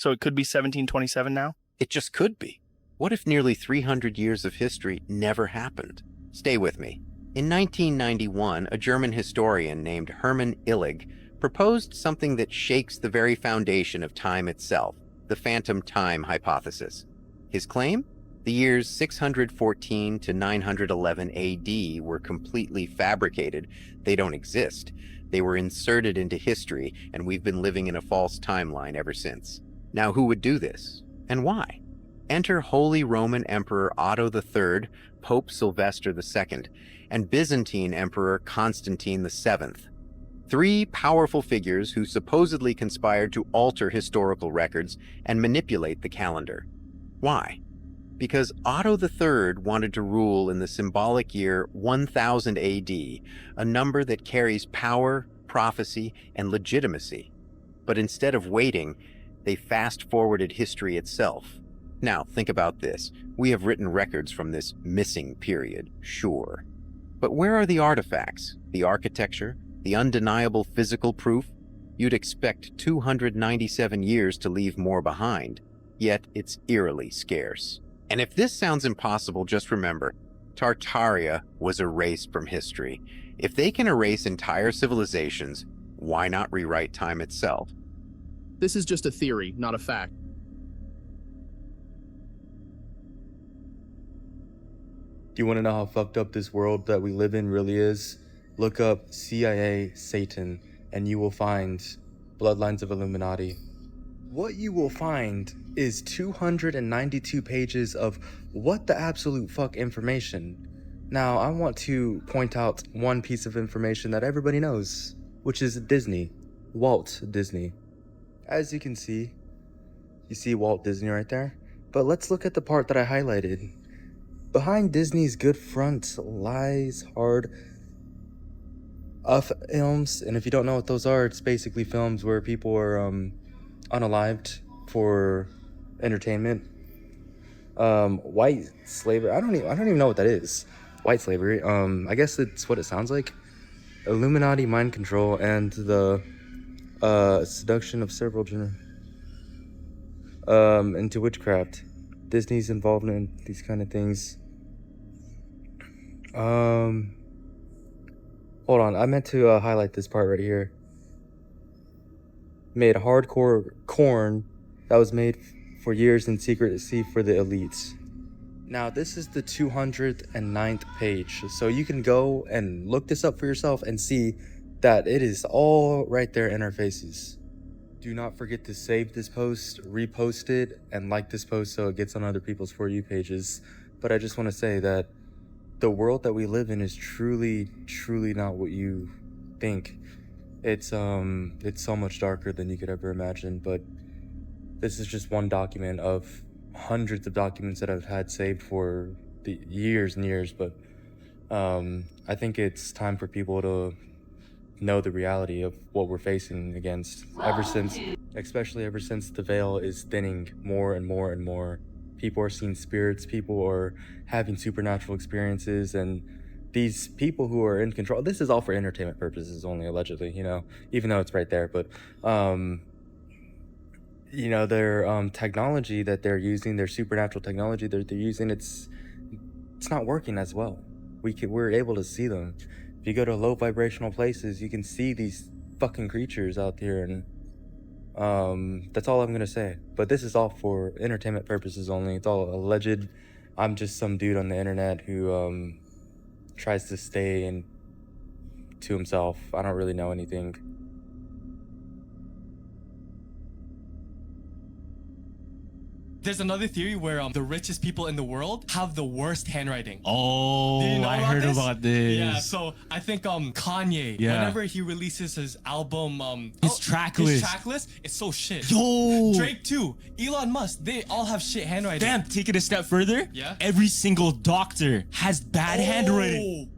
So it could be 1727 now? It just could be. What if nearly 300 years of history never happened? Stay with me. In 1991, a German historian named Hermann Illig proposed something that shakes the very foundation of time itself, the phantom time hypothesis. His claim? The years 614 to 911 AD were completely fabricated. They don't exist. They were inserted into history, and we've been living in a false timeline ever since. Now, who would do this? And why? Enter Holy Roman Emperor Otto III, Pope Sylvester II, and Byzantine Emperor Constantine VII. Three powerful figures who supposedly conspired to alter historical records and manipulate the calendar. Why? Because Otto III wanted to rule in the symbolic year 1000 AD, a number that carries power, prophecy, and legitimacy. But instead of waiting, they fast-forwarded history itself. Now, think about this. We have written records from this missing period, sure. But where are the artifacts, the architecture, the undeniable physical proof? You'd expect 297 years to leave more behind, yet it's eerily scarce. And if this sounds impossible, just remember, Tartaria was erased from history. If they can erase entire civilizations, why not rewrite time itself? This is just a theory, not a fact. Do you want to know how fucked up this world that we live in really is? Look up CIA Satan and you will find Bloodlines of Illuminati. What you will find is 292 pages of what the absolute fuck information. Now, I want to point out one piece of information that everybody knows, which is Disney. Walt Disney. As you can see, you see Walt Disney right there? But let's look at the part that I highlighted. Behind Disney's good front lies hard films, and if you don't know what those are, it's basically films where people are unalived for entertainment. White slavery. I don't even know what that is. White slavery. I guess it's what it sounds like. Illuminati mind control and the seduction of several into witchcraft. Disney's involvement in these kind of things. Hold on, I meant to highlight this part right here. Made hardcore corn that was made for years in secrecy for the elites. Now, this is the 209th page, so you can go and look this up for yourself and see that it is all right there in our faces. Do not forget to save this post, repost it, and like this post so it gets on other people's For You pages. But I just want to say that the world that we live in is truly, truly not what you think. It's so much darker than you could ever imagine, but this is just one document of hundreds of documents that I've had saved for the years and years, but I think it's time for people to know the reality of what we're facing against especially ever since the veil is thinning more and more and more. People are seeing spirits, people are having supernatural experiences, and these people who are in control, this is all for entertainment purposes only, allegedly, you know, even though it's right there, but you know, their technology that they're using, their supernatural technology they're using, it's not working as well. We're able to see them. If you go to low vibrational places, you can see these fucking creatures out there, and that's all I'm gonna say. But this is all for entertainment purposes only. It's all alleged. I'm just some dude on the internet who tries to stay to himself. I don't really know anything. There's another theory where the richest people in the world have the worst handwriting. Oh, Did you know I about heard this? about this. Yeah, so I think Kanye, Yeah. whenever he releases his album, His track list. it's so shit. Yo! Drake too, Elon Musk, they all have shit handwriting. Damn, take it a step further. Yeah? Every single doctor has bad handwriting.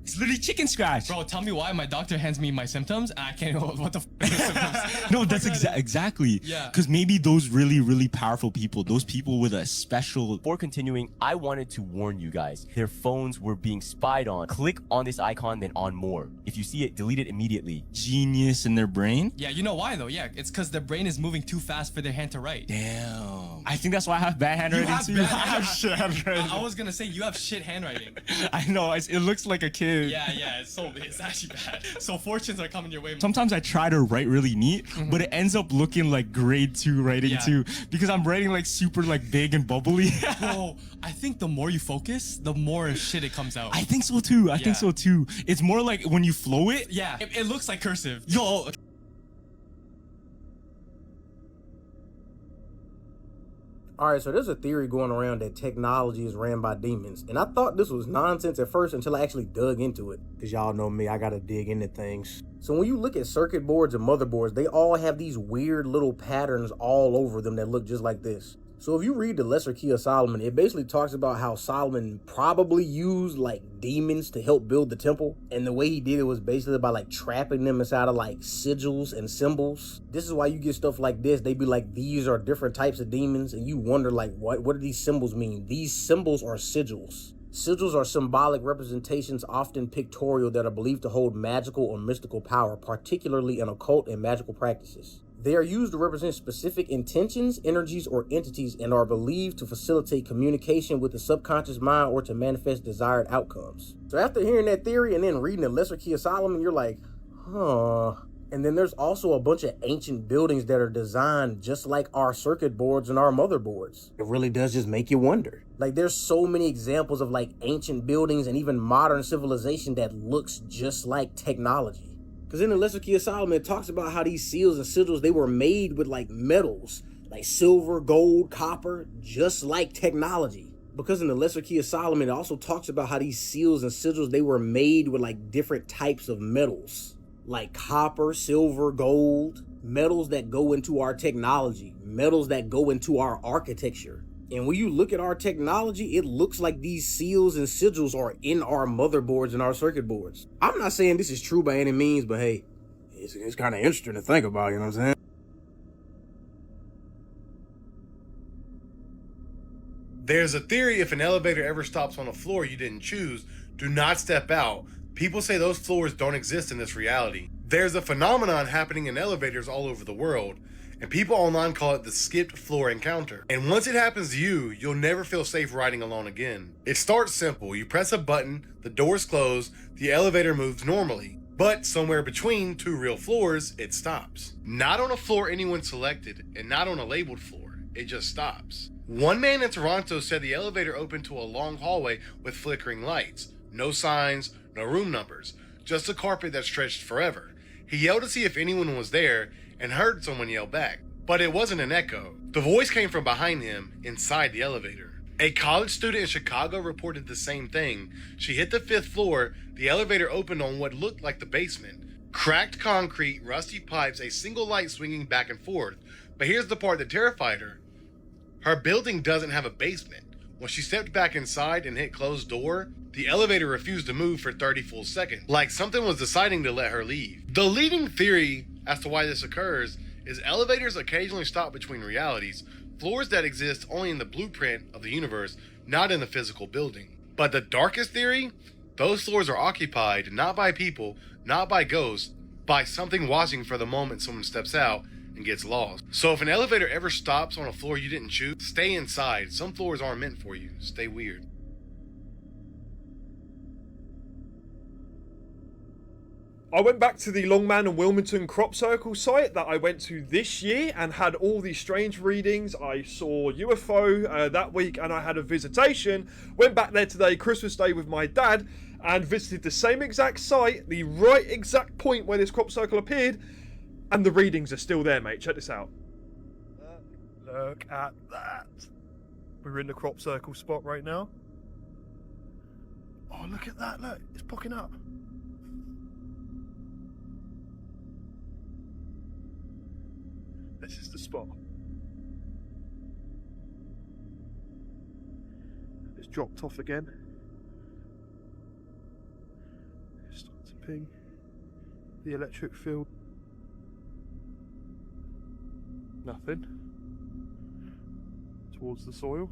It's literally chicken scratch. Bro, tell me why my doctor hands me my symptoms and I can't know what the f symptoms. No, that's exactly. Yeah. Because maybe those really, really powerful people, those people with a special... Before continuing, I wanted to warn you guys. Their phones were being spied on. Click on this icon, then on more. If you see it, delete it immediately. Genius in their brain? Yeah, you know why though? Yeah, it's because their brain is moving too fast for their hand to write. Damn. I think that's why I have bad handwriting have too. bad I have shit handwriting. I was gonna say you have shit handwriting. I know, it looks like a kid. Yeah, it's actually bad. So fortunes are coming your way. Sometimes I try to write really neat, but it ends up looking like grade 2 writing too, because I'm writing like super like big and bubbly. Bro, I think the more you focus, the more shit it comes out. I think so too. I think so too. It's more like when you flow it. Yeah, it looks like cursive. Yo. Alright, so there's a theory going around that technology is ran by demons. And I thought this was nonsense at first until I actually dug into it. Because y'all know me, I gotta dig into things. So when you look at circuit boards and motherboards, they all have these weird little patterns all over them that look just like this. So if you read the Lesser Key of Solomon, it basically talks about how Solomon probably used like demons to help build the temple. And the way he did it was basically by like trapping them inside of like sigils and symbols. This is why you get stuff like this. They be like, these are different types of demons. And you wonder like, what do these symbols mean? These symbols are sigils. Sigils are symbolic representations, often pictorial, that are believed to hold magical or mystical power, particularly in occult and magical practices. They are used to represent specific intentions, energies, or entities and are believed to facilitate communication with the subconscious mind or to manifest desired outcomes. So after hearing that theory and then reading the Lesser Key of Solomon, you're like, huh. And then there's also a bunch of ancient buildings that are designed just like our circuit boards and our motherboards. It really does just make you wonder. Like there's so many examples of like ancient buildings and even modern civilization that looks just like technology. Because in the Lesser Key of Solomon, it talks about how these seals and sigils, they were made with like metals, like silver, gold, copper, just like technology. Because in the Lesser Key of Solomon, it also talks about how these seals and sigils, they were made with like different types of metals, like copper, silver, gold, metals that go into our technology, metals that go into our architecture. And when you look at our technology, it looks like these seals and sigils are in our motherboards and our circuit boards. I'm not saying this is true by any means, but hey, it's kind of interesting to think about, you know what I'm saying? There's a theory if an elevator ever stops on a floor you didn't choose, do not step out. People say those floors don't exist in this reality. There's a phenomenon happening in elevators all over the world, and people online call it the skipped floor encounter. And once it happens to you, you'll never feel safe riding alone again. It starts simple. You press a button, the doors close, the elevator moves normally. But somewhere between two real floors, it stops. Not on a floor anyone selected, and not on a labeled floor. It just stops. One man in Toronto said the elevator opened to a long hallway with flickering lights. No signs, no room numbers, just a carpet that stretched forever. He yelled to see if anyone was there, and heard someone yell back, but it wasn't an echo. The voice came from behind him, inside the elevator. A college student in Chicago reported the same thing. She hit the 5th floor, the elevator opened on what looked like the basement. Cracked concrete, rusty pipes, a single light swinging back and forth. But here's the part that terrified her. Her building doesn't have a basement. When she stepped back inside and hit closed door, the elevator refused to move for 30 full seconds, like something was deciding to let her leave. The leading theory as to why this occurs is elevators occasionally stop between realities, floors that exist only in the blueprint of the universe, not in the physical building. But the darkest theory? Those floors are occupied not by people, not by ghosts, by something watching for the moment someone steps out and gets lost. So if an elevator ever stops on a floor you didn't choose, stay inside. Some floors aren't meant for you. Stay weird. I went back to the Longman and Wilmington crop circle site that I went to this year and had all these strange readings. I saw UFO that week and I had a visitation. Went back there today, Christmas Day, with my dad and visited the same exact site, the right exact point where this crop circle appeared, and the readings are still there, mate. Check this out. Look at that. We're in the crop circle spot right now. Oh, look at that. Look, it's popping up. This is the spot. It's dropped off again. mapping the electric field. Nothing. Towards the soil.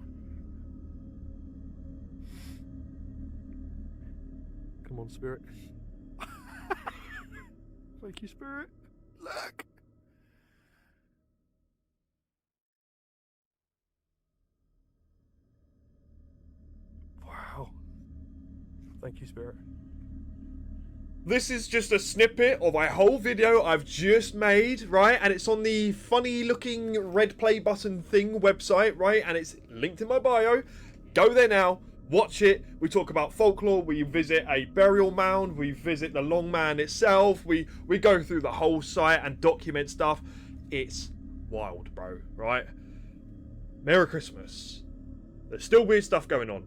Come on, spirit. Thank you, spirit. Look. Wow. Thank you, spirit. This is just a snippet of a whole video I've just made, right? And it's on the funny looking red play button thing website, right? And it's linked in my bio. Go there now, watch it. We talk about folklore, we visit a burial mound, we visit the Long Man itself, we go through the whole site and document stuff. It's wild, bro, right? Merry Christmas. There's still weird stuff going on.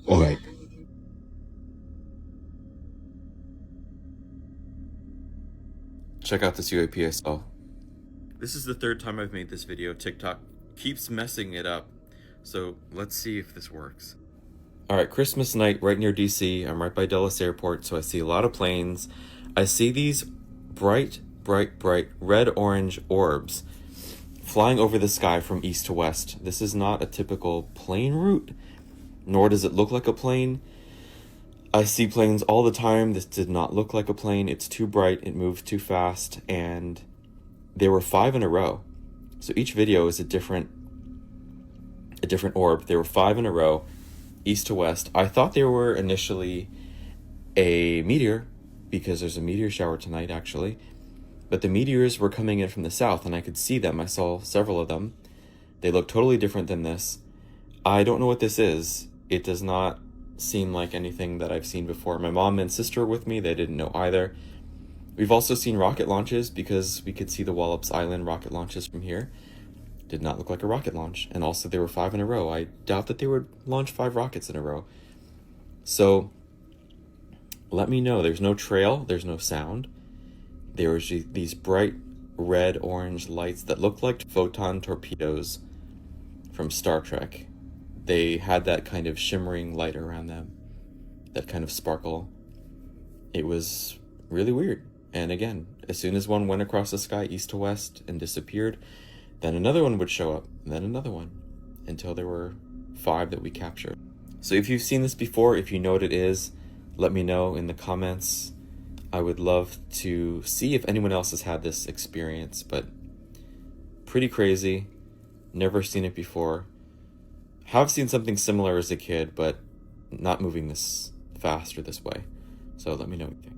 Alright. Check out this UAP I saw. This is the third time I've made this video. TikTok keeps messing it up. So let's see if this works. Alright, Christmas night right near DC. I'm right by Dulles Airport, so I see a lot of planes. I see these bright red-orange orbs flying over the sky from east to west. This is not a typical plane route, nor does it look like a plane. I see planes all the time. This did not look like a plane. It's too bright, it moves too fast, and there were 5 in a row. So each video is a different orb. There were 5 in a row, east to west. I thought they were initially a meteor, because there's a meteor shower tonight, actually. But the meteors were coming in from the south, and I could see them. I saw several of them. They look totally different than this. I don't know what this is. It does not seem like anything that I've seen before. My mom and sister were with me. They didn't know either. We've also seen rocket launches, because we could see the Wallops Island rocket launches from here. Did not look like a rocket launch. And also there were 5 in a row. I doubt that they would launch 5 rockets in a row. So let me know. There's no trail. There's no sound. There was these bright red-orange lights that looked like photon torpedoes from Star Trek. They had that kind of shimmering light around them, that kind of sparkle. It was really weird. And again, as soon as one went across the sky east to west and disappeared, then another one would show up, and then another one, until there were 5 that we captured. So if you've seen this before, if you know what it is, let me know in the comments. I would love to see if anyone else has had this experience, but pretty crazy. Never seen it before. Have seen something similar as a kid, but not moving this fast or this way. So let me know what you think.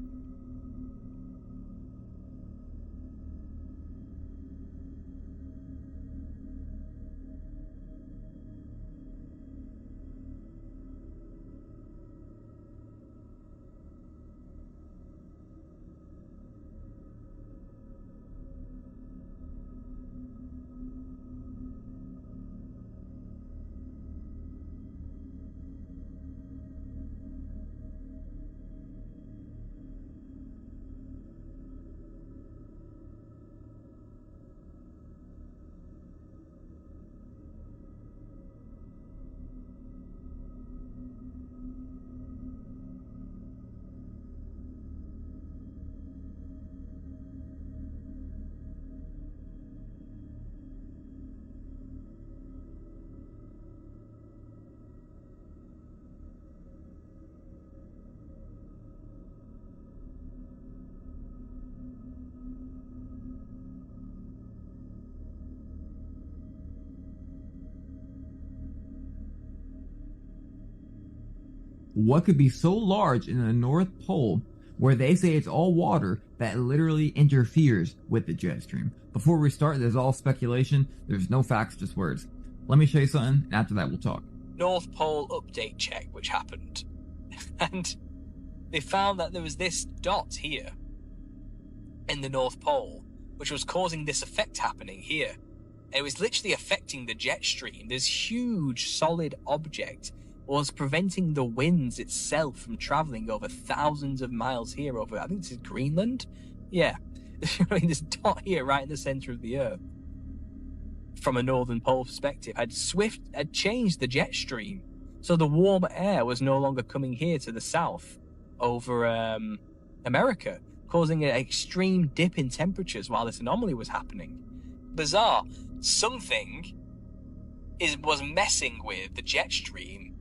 what could be so large in the North Pole where they say it's all water that literally interferes with the jet stream? Before we start, there's all speculation. There's no facts, just words. Let me show you something, and after that we'll talk. North Pole update check, which happened. And they found that there was this dot here in the North Pole, which was causing this effect happening here. It was literally affecting the jet stream. This huge solid object was preventing the winds itself from traveling over thousands of miles here over, I think this is Greenland? Yeah. This dot here right in the center of the Earth, from a northern pole perspective, had changed the jet stream. So the warm air was no longer coming here to the south over America, causing an extreme dip in temperatures while this anomaly was happening. Bizarre. Something was messing with the jet stream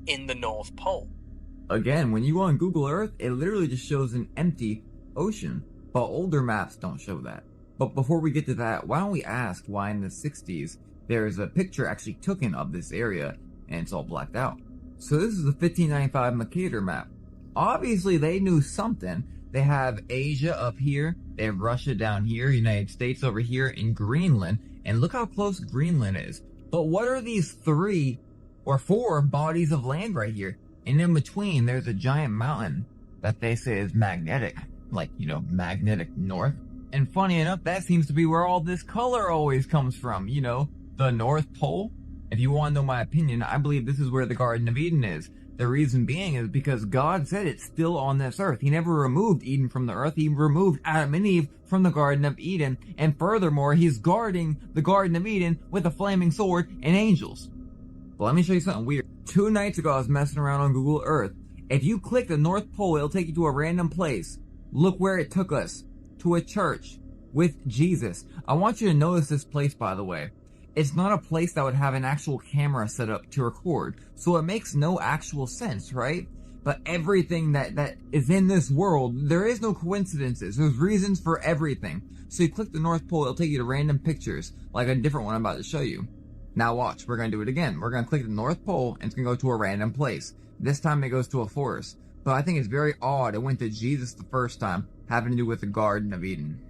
in the North Pole. Again, when you go on Google Earth, it literally just shows an empty ocean, but older maps don't show that. But before we get to that, why don't we ask why in the 60s there's a picture actually taken of this area and it's all blacked out. So this is the 1595 Mercator map. Obviously they knew something. They have Asia up here, they have Russia down here, United States over here, and Greenland. And look how close Greenland is. But what are these 3 or 4 bodies of land right here? And in between, there's a giant mountain that they say is magnetic. Like, magnetic north. And funny enough, that seems to be where all this color always comes from. The North Pole. If you want to know my opinion, I believe this is where the Garden of Eden is. The reason being is because God said it's still on this earth. He never removed Eden from the earth. He removed Adam and Eve from the Garden of Eden. And furthermore, he's guarding the Garden of Eden with a flaming sword and angels. But let me show you something weird. 2 nights ago, I was messing around on Google Earth. If you click the North Pole, it'll take you to a random place. Look where it took us. To a church with Jesus. I want you to notice this place, by the way. It's not a place that would have an actual camera set up to record, so it makes no actual sense, right? But everything that is in this world, there is no coincidences. There's reasons for everything. So you click the North Pole, it'll take you to random pictures, like a different one I'm about to show you. Now watch, we're going to do it again. We're going to click the North Pole, and it's going to go to a random place. This time it goes to a forest. But I think it's very odd it went to Jesus the first time, having to do with the Garden of Eden.